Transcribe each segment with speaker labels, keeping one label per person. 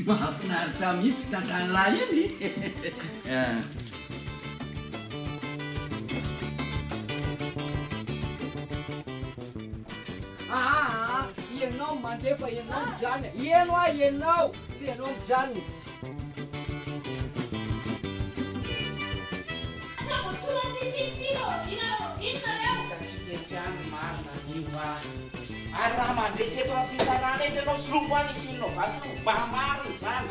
Speaker 1: mahafinaritra mihitsy dadalahy iny
Speaker 2: ianao mandefa ianao mijany iano a ianao fa ianao mijany
Speaker 3: ary raha mandresy eto amin'ny fitsarana eto ianao solomboany isinao vato mba mariny zany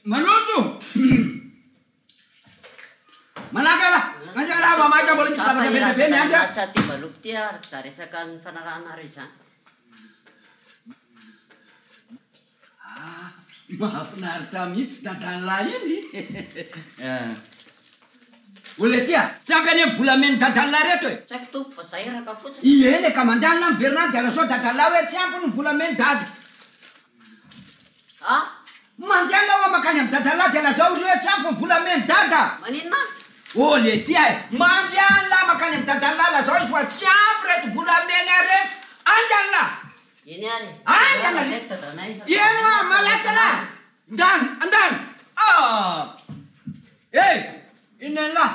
Speaker 1: Manoso! Malaka mamaky mbola misy zavatra be miandry a.
Speaker 4: Tsy aty baloko ty araka za resaka ny fanarahanareo izany.
Speaker 1: Mahafinaritra mihitsy dadalahy iny. Olona ty a, tsy ampy any amin'ny volameny dadalahy reto e.
Speaker 4: Tsy haiko tompo fa zay raka fotsiny.
Speaker 1: Eny ka mandehana amin'ny Bernard de Araso dadalahy hoe tsy ampy ny volameny dady. Mandehana ho makany amin'ny dadalahy de lazao izy hoe tsy ampy ny volameny dada.
Speaker 4: Maninona?
Speaker 1: Ole ty a, mandehana la makany amin'ny dadalahy lazao izy fa tsy ampy reto volameny reto. Anjany la.
Speaker 4: Eny ary.
Speaker 1: Anjany
Speaker 4: zay dadanay.
Speaker 1: Eno a malatsy la. Andany. Hey, inona la.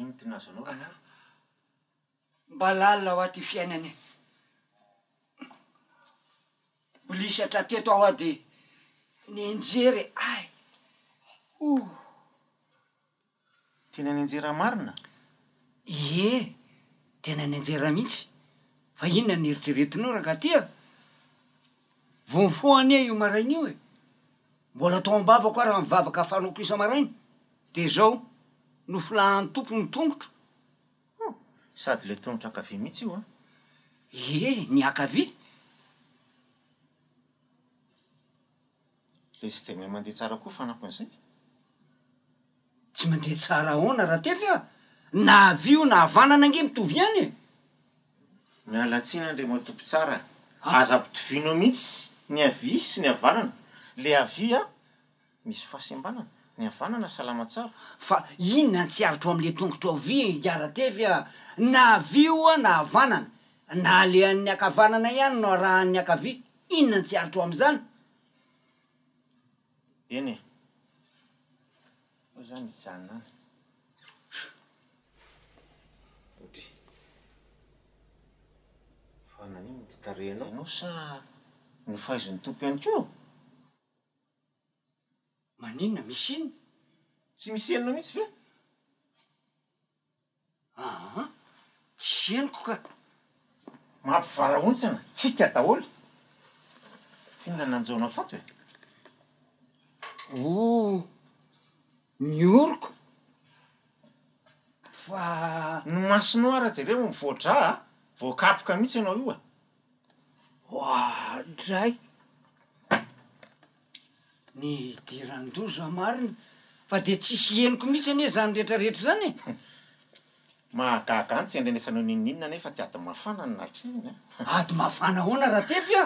Speaker 3: Ino ty nazonao rana?
Speaker 1: Mba lalina ho aty fiainany. Bolisatra teto aho de nienjery ay.
Speaker 3: Tena nienjera marina?
Speaker 1: Ie, tena nienjera mihitsy. Fa inona ny eritreretinao raka tia? Vonfoany io maraina io e. Mbola tao ambava koa raha mivavaka afanoko isa-maraina. De zao nofolahan'ny tompo ny tongotro.
Speaker 3: Sady le tongotro akavia mihitsy io a?
Speaker 1: Ie, ny akavia.
Speaker 3: Le tsy de mahay mandeha tsara koa fanako an'izay.
Speaker 1: Tsy mandeha tsara ahoana raha tefy a. Na avio na havanana ange mitovy ihany e.
Speaker 3: Mialatsina Andriamanitra tompo tsara. Aza ampitovino mihitsy ny avia sy ny havanana. Le avia misy fahasembanana. Ny havanana salama tsara.
Speaker 1: Fa inona tsy aritro amin'le tongotro avia iara tefy a. Na avio na havanana. Na le an'ny akavanana ihany no raha an'ny akavia. Inona tsy aritro amin'izany?
Speaker 3: Eny e. Io zany ijanona. Otry. Fa nanino ty tarehinao? Ianao sa ny fahaizon'ny tompo ihany koa?
Speaker 1: Maninona misy iny?
Speaker 3: Tsy misy enina mihitsy ve?
Speaker 1: Tsy henoko ka.
Speaker 3: Mampivarahontsana, tsika daholo. Inona nanjaonao fato e?
Speaker 1: Ny oroko. Fa
Speaker 3: ny masonao ara jereo mivoadra, voakapoka mihitsy ianao io a.
Speaker 1: Dray. Ny diran-dozo marina. Fa de tsisy henoko mihitsy anie zany rehetrarehetra zany e.
Speaker 3: Mahagaga any tsy andrenesanao ninninona nefa ty ady mafana ny natriny.
Speaker 1: Ady mafana ahoana raha tefy a.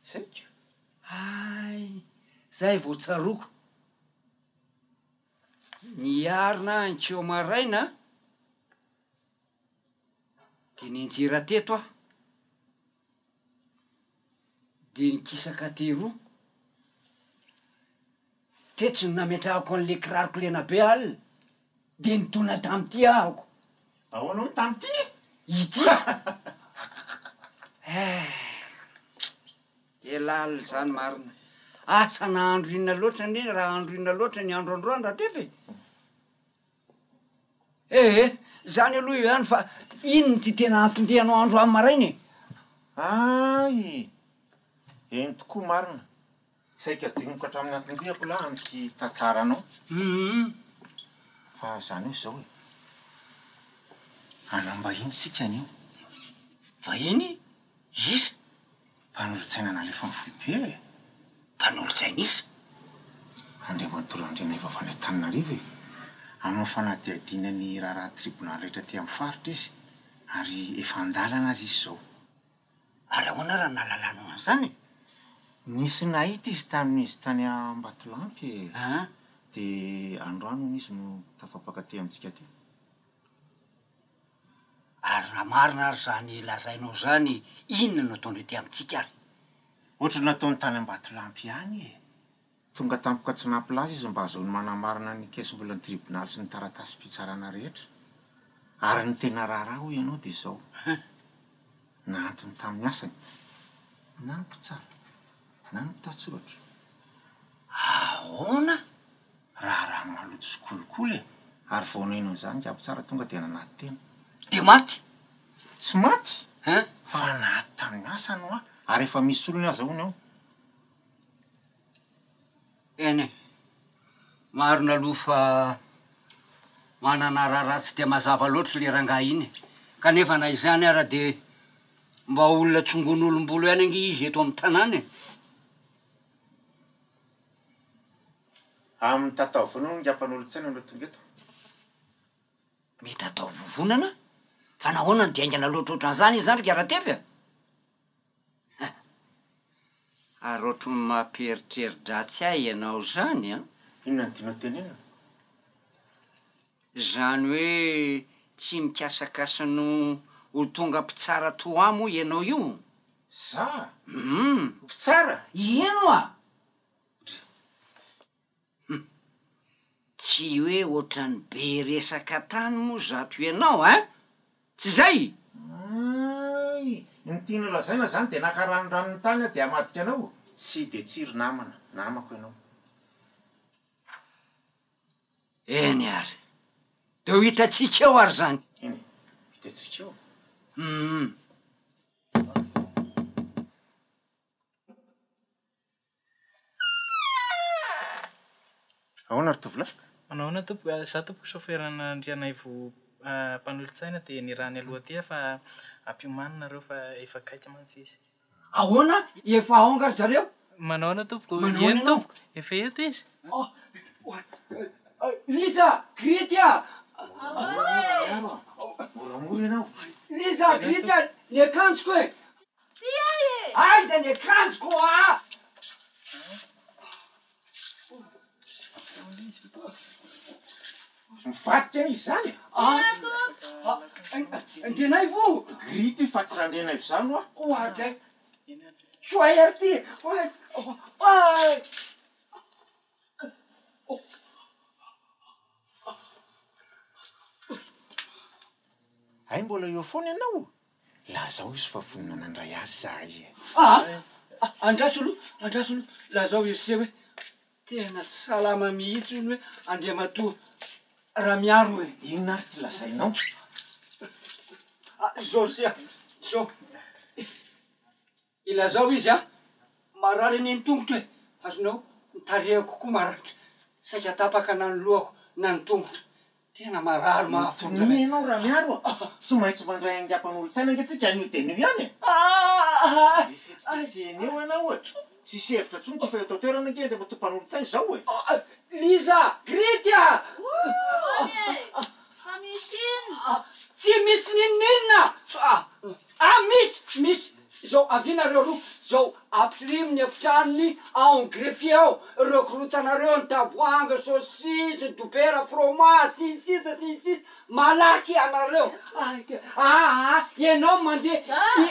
Speaker 3: Saiko.
Speaker 1: Ay, zay vao tsaroko. niarina antseo maraina de ninjira teto ah de nikisaka teroa tetsy no nametrahako an'le kiraroko lena be alina de nitona tam'ty ahako
Speaker 3: ahoana ho tam'ty
Speaker 1: ity elali zany marina asa nahandro inona loatra ne raha andro inona loatra ny andro androany raha tefa zany aloha io hany fa inony ty tena antondehanao andro amy marainy
Speaker 3: ay eny tokoa marina saika dinoko hatramin'ny antondiako lah amty tantaranao fa zany io zao hoe anambahiny sika anio
Speaker 1: vahiny isa
Speaker 3: mpanolo-tsaina nalefa mivoibe
Speaker 1: mpanolo-tsaina isa
Speaker 3: andriamantorandrena efa avany Antananarivo e amin'ny fanadihadinany raharaha tribunal rehetra ty amin'ny faritra izy ary efa andalana azy izy zao
Speaker 1: ary ahoana raha nahalalano an'izany
Speaker 3: nisy nahita izy tamin'izy tany Ambatolampy de androano izy no tafapakaty amintsika ty
Speaker 1: ary raha marina ary zany lazainao zany inona no ataony ty amintsika ary
Speaker 3: ohatra nataony tany Ambatolampy ihany e tonga tampoka tsy nampilaza izy mba azaony manamarina ny kesim-bolany tribunal sy ny taratasy mpitsarana rehetra ary ny tena raharaha ho ianao de zao na antony tamin'ny asany na ny mpitsara na ny pitatsoratra
Speaker 1: ahoana
Speaker 3: raha maloto sy kolokolo e ary vaonainao zany ka mpitsara tonga de nanaty tena
Speaker 1: de maty
Speaker 3: tsy maty fa naty tamin'ny asany ho ary efa misy olony azahoany ao
Speaker 1: eny marina aloha fa manana raha tsy de mazava loatra le rangahy iny kanefa na izany ara de mba olona tsongon'olombolo ihany angy izy eto amin'ny tanàna
Speaker 3: amin'ny tatao vonona no ngiampan'olo-tsaina no tonga eto
Speaker 1: mety atao vovonana fa nahoana no diaingana loatra ohatran'izany izy zany karahatefy ary ohatry ny mampieritreri-dratsy ahy ianao zany
Speaker 3: inona ny dino tenenina
Speaker 1: zany hoe tsy mikasakasano ho tonga mpitsara toamo ianao io
Speaker 3: za mpitsara
Speaker 1: ieno tsy hoe ohatrany be resaka tany moa zato ianao tsy zay
Speaker 3: ay ny tiana lazaina zany de nakaranonranony tany a de amadika anao tsy de tsiry namana namako ianao
Speaker 1: eny ary de ho hitatsika eo ary zany
Speaker 3: eny hitatsika eo ahoana ry tovolahy
Speaker 5: manahoana tompo za tompo chauffeurana Andrianaivo mpanolo-tsaina de nirany aloha ty fa ampiomanina fa efa kaiky mantsy izy
Speaker 1: ahoana efa aongary zareo
Speaker 5: manahoana tompo eny tompo efa eto izy
Speaker 1: Lisa grity
Speaker 3: moramora ianao
Speaker 1: Lisa grity ny akanjoko e aiza ny akanjoko
Speaker 3: mivatika izy zany
Speaker 1: Andrianaivo
Speaker 3: grity fa tsy randrianaivo zany
Speaker 1: ohatray soay ary ty
Speaker 3: ay mbola eo foana ianao lazao izy fa vonina nandray azy zahay
Speaker 1: andraso aloha lazao irsy hoe tena tsy salama mihitsy ony hoe Andriamatoa raha miaro hoe
Speaker 3: inona ary ty lazainao
Speaker 1: zao ilazao izy marary ny tongotra hoe azonao mitarehako koa maratra saika tapaka na ny lohako na ny tongotra tena marary mahafonja
Speaker 3: ianao raha miaro tsy maintsy mandray angiampan'olo-tsaina angatsika anio de nio ihany efetsitsyeneo ianao tsisy hevitra tsony ty fa atao toerana nge ndre matompan'olo-tsaina zao
Speaker 1: Lisa grity tsy misy ninninna misy
Speaker 2: zao avianareo aloha zao ampirimo ny efitranony ao ny grefie ao rekorotanareo ny tavoanga saosisy dobera fromage sisisa malaky anareo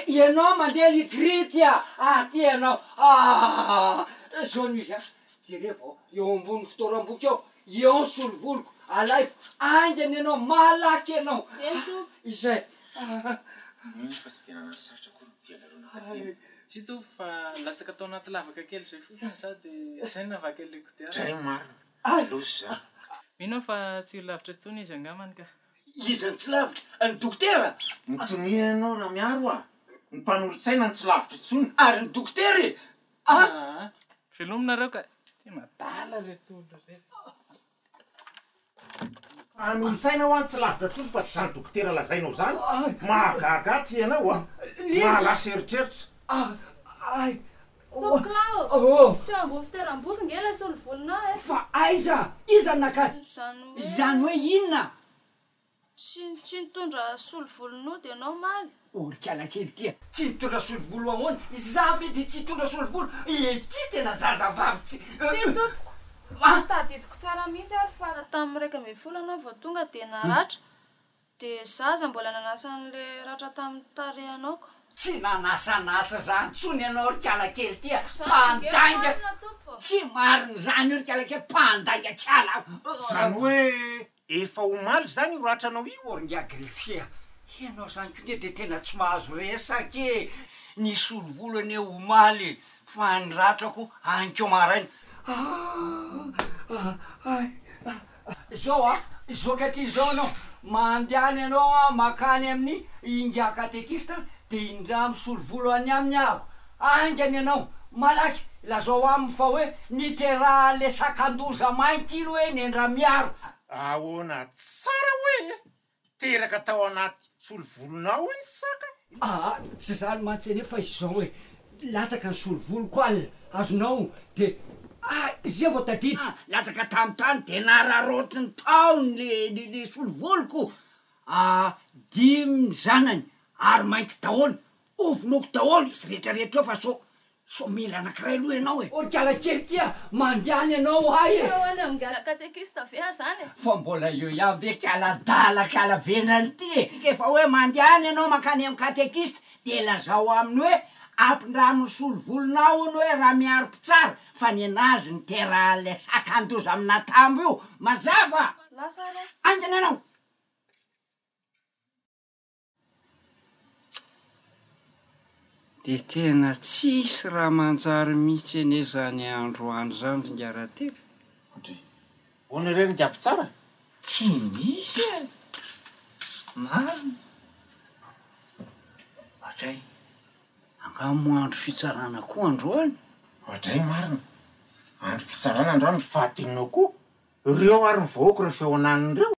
Speaker 2: ianao mandeha ligrity ty ianao zao no izy jerevao eo ambony fitoram-boky ao eo ny solovoloko alay aingany ianao malaky ianao izay
Speaker 3: fa tsy tena nasatra koa dialareo nakaty
Speaker 5: tsy to fa lasaka atao anaty lavaka kely zay fotsiny sady zay navaky lekotera
Speaker 3: dray marina losy za
Speaker 5: mino fa tsy lavitra tsony izy angamany ka
Speaker 2: izany tsy lavitra ny dokotera
Speaker 3: nytonianao raha miaro ny mpanolotsaina ny tsy lavitra tsony
Speaker 2: ary ny dokotery
Speaker 5: filominareo ka ty madala retolo zay
Speaker 3: mpanolotsaina ho any tsy lavitra tsony fa tsy zany dokotera lazainao zany mahagaga ty ianao mahalasa eritreritra
Speaker 6: Toklao, tsy ambo fiteram-boky ngela solovolonao e.
Speaker 2: fa aiza iza nakazy zany hoe inona
Speaker 6: tsy nitondra solovolonao de anao maly.
Speaker 2: olokala kely tia tsy nitondra solovolo ahoana za vedy tsy hitondra solovolo ty tena zazavavy
Speaker 6: Tsy tompoko tadidiko tsara mihitsy ary fa tamin'ny raika amby folo anao vao tonga de naratra de zaza mbola nanasa an'le ratra tamin'ny tarehanao ko.
Speaker 2: tsy nanasanasa zany tsony ianao rikala kely tia pandanga tsy mariny zany io rikala kely pandanga kiala
Speaker 3: zany hoe efa omaly zany io ratranao io
Speaker 2: oringa grefia ianao zany kone de tena tsy mahazo resake ny solovolo ane omaly fa ny ratrako ankeo maraina zao zao katy zao anao mandehany anao makany amin'ny inga katekista de indra misolovolo any aminy aho angany anao malaky lazao aminy fa hoe nitera le sakandoza mainty ino hoe nendra miaro
Speaker 3: ahoana tsara hoe teraka tao anaty solovolonao iny saka
Speaker 2: tsy zany mantsy fa izao hoe latsaka ny solovolo ko al azonao de zay vao tadidy latsaka tamy tany de nararotiny taony le solovoloko 5 zanany ary mainty daholo ovinoko daholo izy rehetrarehetra eo fa so mila anakiray aloha ianao e orikala kely tia mandehany ianao hay e
Speaker 6: Ahoana mga katekista vea zany e.
Speaker 2: fa mbola eo ihany ve kaladala kalavenany ty e efa hoe mandehany ianao makany amy katekista de lazao aminy hoe ampindrano solovolonao iny hoe raha miaro pitsara fa ny anazy ny tera le sakandoza amina tambo io mazava
Speaker 6: Lasa re.
Speaker 2: anjany anao de tena tsisy raha manjary mihitsy ene zany androandro zany ringarately
Speaker 3: hoana reny diaby tsara
Speaker 2: tsy misy e marina atray angamo andro fitsarana koa androany
Speaker 3: ohatray marina andro fitsarana androany fahatinao koa ireo ary mivoako rehefa eo ananindreo